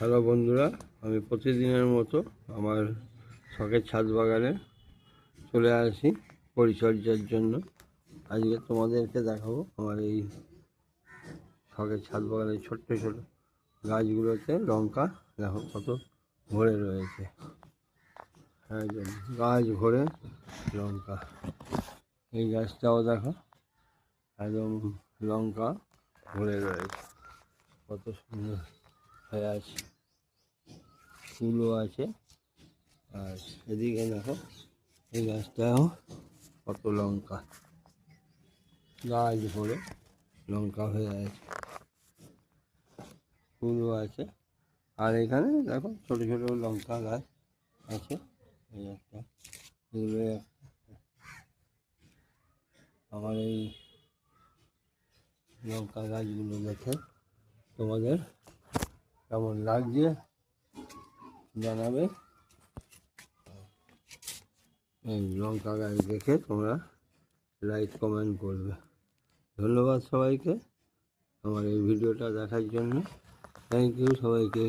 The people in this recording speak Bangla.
হ্যালো বন্ধুরা, আমি প্রতিদিনের মতো আমার শখের ছাদ বাগানে চলে আসি পরিচর্যার জন্য। আজকে তোমাদেরকে দেখাবো আমার এই শখের ছাদ বাগানের ছোট্ট ছোট গাছগুলোতে লঙ্কা দেখো কত ভরে রয়েছে। একদম গাছ ভরে লঙ্কা। এই গাছটাও দেখো একদম লঙ্কা ভরে রয়েছে, কত সুন্দর হয়ে আছে, ফুলও আছে। আর এদিকে দেখো এই গাছটাও কত লঙ্কা, গাছ ভরে লঙ্কা হয়ে আছে, ফুলও আছে। আর এখানে দেখো ছোট ছোট লঙ্কা গাছ আছে। এই একটা এগুলো আমার এই লঙ্কা গাছগুলো দেখে তোমাদের কেমন লাগছে জানাবে। এই লঙ্কা গাছ দেখে তোমরা লাইক কমেন্ট করবে। ধন্যবাদ সবাইকে আমার এই ভিডিওটা দেখার জন্য। থ্যাংক ইউ সবাইকে।